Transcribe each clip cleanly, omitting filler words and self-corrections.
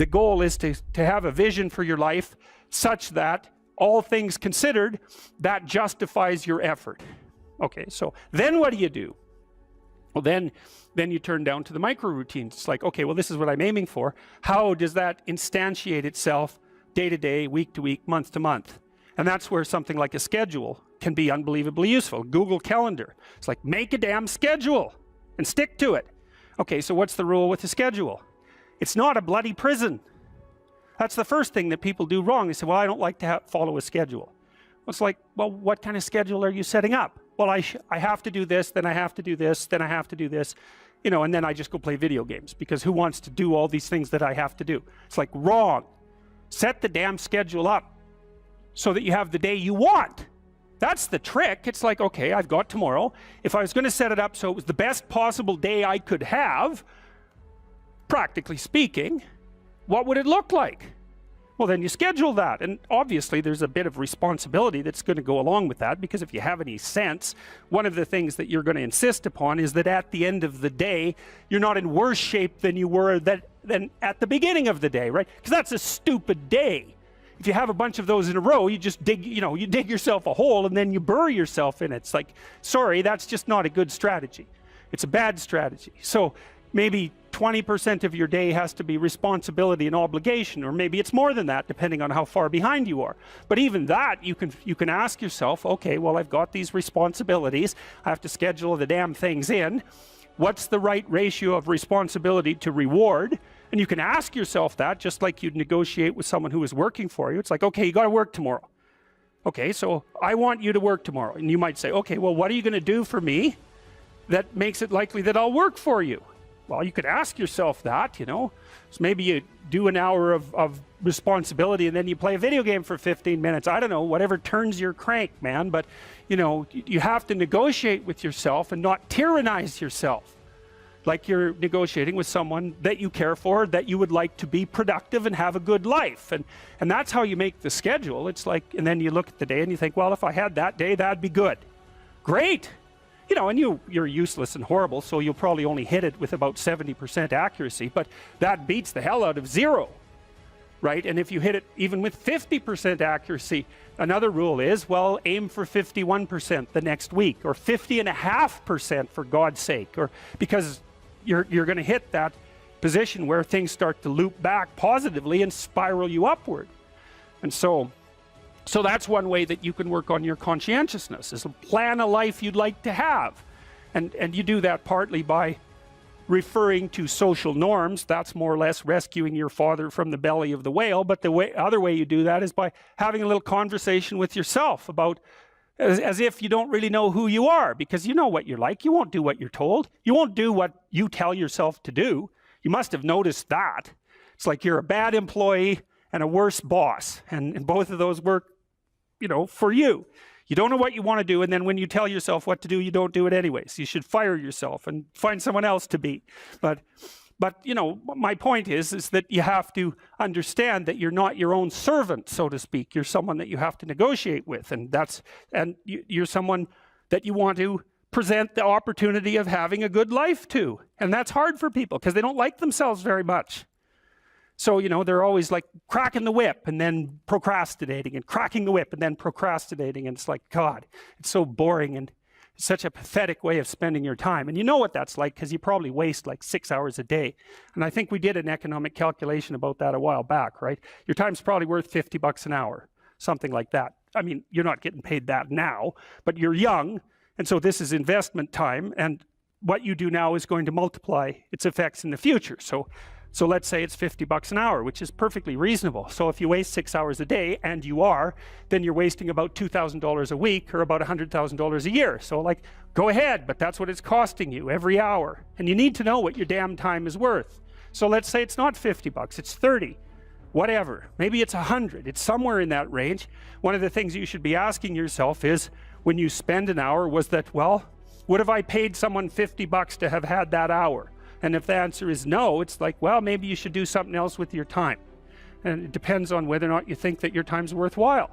The goal is to have a vision for your life such that, all things considered, that justifies your effort. Okay, so then what do? Well, then you turn down to the micro routines. It's like, okay, well, this is what I'm aiming for. How does that instantiate itself day to day, week to week, month to month? And that's where something like a schedule can be unbelievably useful. Google Calendar. It's like, make a damn schedule and stick to it. Okay, so what's the rule with the schedule? It's not a bloody prison. That's the first thing that people do wrong. They say, well, I don't like to follow a schedule. Well, it's like, well, what kind of schedule are you setting up? Well, I have to do this, then I have to do this, then I have to do this, you know, and then I just go play video games, because who wants to do all these things that I have to do? It's like, wrong. Set the damn schedule up so that you have the day you want. That's the trick. It's like, okay, I've got tomorrow. If I was going to set it up so it was the best possible day I could have, practically speaking, what would it look like? Well, then you schedule that. And obviously there's a bit of responsibility that's going to go along with that, because if you have any sense, one of the things that you're going to insist upon is that at the end of the day, you're not in worse shape than you were than at the beginning of the day, right? Because that's a stupid day. If you have a bunch of those in a row, you just dig, you know, you dig yourself a hole and then you bury yourself in it. It's like, sorry, that's just not a good strategy. It's a bad strategy. So maybe 20% of your day has to be responsibility and obligation, or maybe it's more than that, depending on how far behind you are. But even that, you can ask yourself, okay, well, I've got these responsibilities. I have to schedule the damn things in. What's the right ratio of responsibility to reward? And you can ask yourself that, just like you'd negotiate with someone who is working for you. It's like, okay, you got to work tomorrow. Okay, so I want you to work tomorrow. And you might say, okay, well, what are you going to do for me that makes it likely that I'll work for you? Well, you could ask yourself that, you know. So maybe you do an hour of responsibility and then you play a video game for 15 minutes. I don't know, whatever turns your crank, man. But, you know, you have to negotiate with yourself and not tyrannize yourself. Like you're negotiating with someone that you care for, that you would like to be productive and have a good life. And that's how you make the schedule. It's like, and then you look at the day and you think, well, if I had that day, that'd be good. Great. You know, and you're useless and horrible, so you'll probably only hit it with about 70% accuracy, but that beats the hell out of 0, right? And if you hit it even with 50% accuracy, another rule is, well, aim for 51% the next week, or 50.5% for God's sake, or because you're going to hit that position where things start to loop back positively and spiral you upward. And so that's one way that you can work on your conscientiousness, is to plan a life you'd like to have. And you do that partly by referring to social norms. That's more or less rescuing your father from the belly of the whale. But the other way you do that is by having a little conversation with yourself about, as if you don't really know who you are, because you know what you're like. You won't do what you're told. You won't do what you tell yourself to do. You must have noticed that. It's like you're a bad employee and a worse boss. And both of those work, you know, for you. You don't know what you want to do, and then when you tell yourself what to do, you don't do it anyways. You should fire yourself and find someone else to be. But you know, my point is that you have to understand that you're not your own servant, so to speak. You're someone that you have to negotiate with, and you're someone that you want to present the opportunity of having a good life to. And that's hard for people because they don't like themselves very much. So, you know, they're always like cracking the whip and then procrastinating, and cracking the whip and then procrastinating. And it's like, God, it's so boring and it's such a pathetic way of spending your time. And you know what that's like, because you probably waste like 6 hours a day. And I think we did an economic calculation about that a while back, right? Your time's probably worth $50 an hour, something like that. I mean, you're not getting paid that now, but you're young. And so this is investment time. And what you do now is going to multiply its effects in the future. So let's say it's $50 an hour, which is perfectly reasonable. So if you waste 6 hours a day, and you are, then you're wasting about $2,000 a week, or about $100,000 a year. So like, go ahead, but that's what it's costing you every hour. And you need to know what your damn time is worth. So let's say it's not $50, it's 30, whatever. Maybe it's 100, it's somewhere in that range. One of the things you should be asking yourself is, when you spend an hour, was that, well, would have I paid someone $50 to have had that hour? And if the answer is no, it's like, well, maybe you should do something else with your time. And it depends on whether or not you think that your time's worthwhile.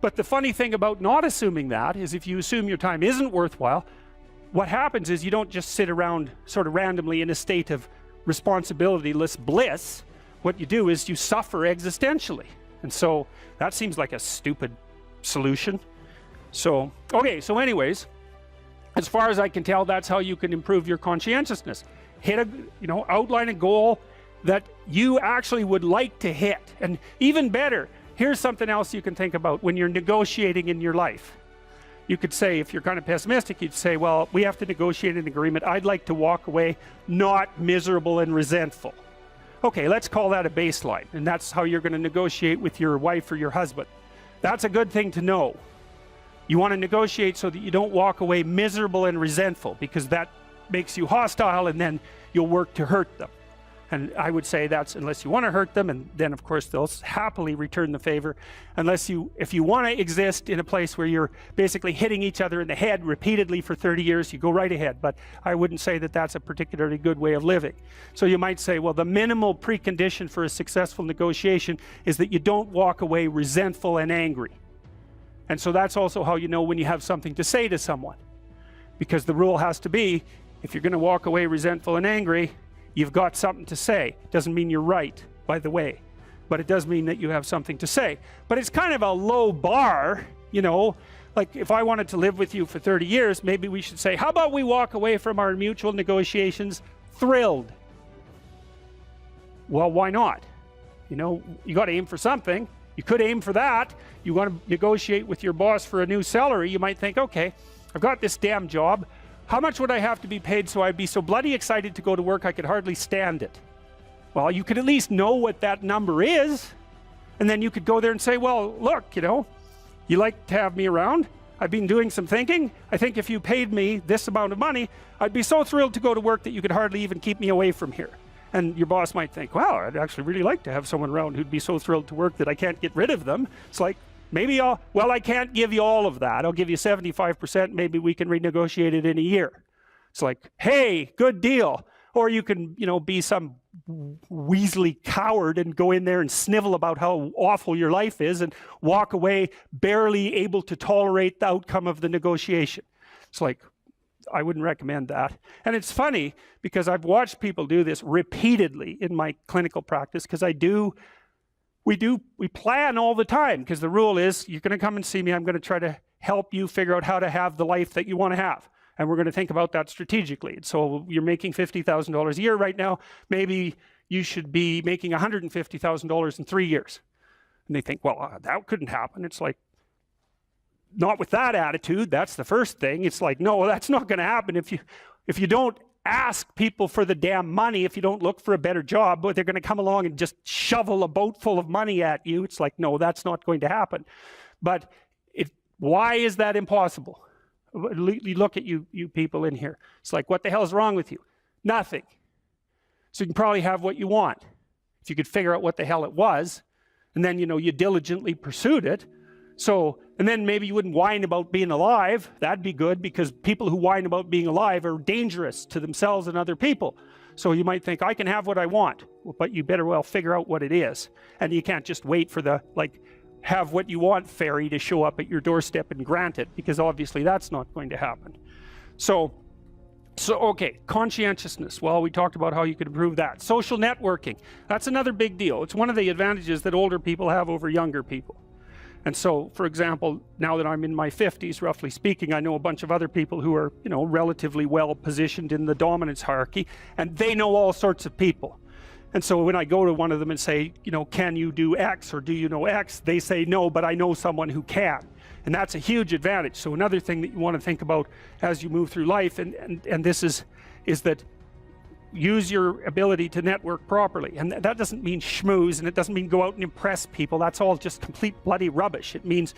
But the funny thing about not assuming that is, if you assume your time isn't worthwhile, what happens is you don't just sit around sort of randomly in a state of responsibility-less bliss. what you do is you suffer existentially. And so that seems like a stupid solution. So, okay, so anyways, as far as I can tell, that's how you can improve your conscientiousness. Outline a goal that you actually would like to hit. And even better, here's something else you can think about when you're negotiating in your life. You could say, if you're kind of pessimistic, you'd say, well, we have to negotiate an agreement. I'd like to walk away not miserable and resentful. Okay, let's call that a baseline. And that's how you're going to negotiate with your wife or your husband. That's a good thing to know. You want to negotiate so that you don't walk away miserable and resentful, because that makes you hostile, and then you'll work to hurt them. And I would say that's unless you want to hurt them, and then of course they'll happily return the favor. If you want to exist in a place where you're basically hitting each other in the head repeatedly for 30 years, you go right ahead. But I wouldn't say that that's a particularly good way of living. So you might say, well, the minimal precondition for a successful negotiation is that you don't walk away resentful and angry. And so that's also how you know when you have something to say to someone. Because the rule has to be, if you're going to walk away resentful and angry, you've got something to say. Doesn't mean you're right, by the way, but it does mean that you have something to say. But it's kind of a low bar, you know, like if I wanted to live with you for 30 years, maybe we should say, how about we walk away from our mutual negotiations thrilled? Well, why not? You know, you got to aim for something. You could aim for that. You want to negotiate with your boss for a new salary. You might think, okay, I've got this damn job. How much would I have to be paid so I'd be so bloody excited to go to work I could hardly stand it? Well, you could at least know what that number is, and then you could go there and say, well, look, you know, you like to have me around. I've been doing some thinking. I think if you paid me this amount of money, I'd be so thrilled to go to work that you could hardly even keep me away from here. And your boss might think, wow, I'd actually really like to have someone around who'd be so thrilled to work that I can't get rid of them. It's like, maybe I can't give you all of that. I'll give you 75%. Maybe we can renegotiate it in a year. It's like, hey, good deal. Or you can, you know, be some weaselly coward and go in there and snivel about how awful your life is and walk away barely able to tolerate the outcome of the negotiation. It's like, I wouldn't recommend that. And it's funny because I've watched people do this repeatedly in my clinical practice, because we plan all the time, because the rule is, you're going to come and see me, I'm going to try to help you figure out how to have the life that you want to have. And we're going to think about that strategically. So you're making $50,000 a year right now. Maybe you should be making $150,000 in 3 years. And they think, well, that couldn't happen. It's like, not with that attitude. That's the first thing. It's like, no, that's not going to happen. If you don't ask people for the damn money, if you don't look for a better job, but they're going to come along and just shovel a boat full of money at you. It's like, no, that's not going to happen. But why is that impossible? You look at you people in here. It's like, what the hell is wrong with you? Nothing. So you can probably have what you want. If you could figure out what the hell it was, and then, you know, you diligently pursued it. So, and then maybe you wouldn't whine about being alive. That'd be good, because people who whine about being alive are dangerous to themselves and other people. So you might think, I can have what I want, but you better well figure out what it is. And you can't just wait for the, like, have what you want fairy to show up at your doorstep and grant it, because obviously that's not going to happen. So okay, conscientiousness. Well, we talked about how you could improve that. Social networking. That's another big deal. It's one of the advantages that older people have over younger people. And so, for example, now that I'm in my 50s, roughly speaking, I know a bunch of other people who are, you know, relatively well positioned in the dominance hierarchy, and they know all sorts of people. And so when I go to one of them and say, you know, can you do X, or do you know X? They say no, but I know someone who can. And that's a huge advantage. So another thing that you want to think about as you move through life, and this is that use your ability to network properly. And that doesn't mean schmooze, and it doesn't mean go out and impress people. That's all just complete bloody rubbish. It means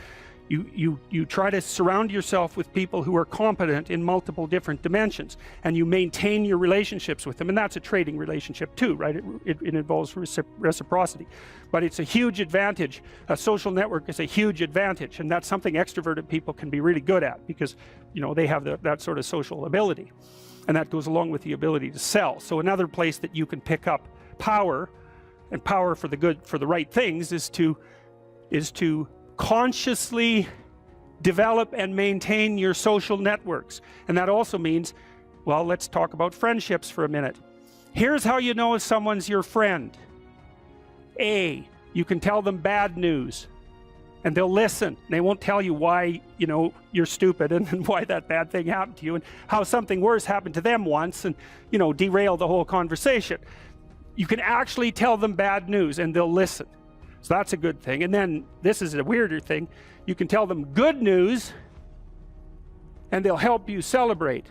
you try to surround yourself with people who are competent in multiple different dimensions, and you maintain your relationships with them. And that's a trading relationship too, right? It involves reciprocity. But it's a huge advantage. A social network is a huge advantage, and that's something extroverted people can be really good at, because, you know, they have that sort of social ability. And that goes along with the ability to sell. So another place that you can pick up power, and power for the good, for the right things, is to consciously develop and maintain your social networks. And that also means, well, let's talk about friendships for a minute. Here's how you know if someone's your friend. A, you can tell them bad news and they'll listen. They won't tell you why, you know, you're stupid and why that bad thing happened to you and how something worse happened to them once and, you know, derail the whole conversation. You can actually tell them bad news and they'll listen. So that's a good thing. And then this is a weirder thing. You can tell them good news and they'll help you celebrate.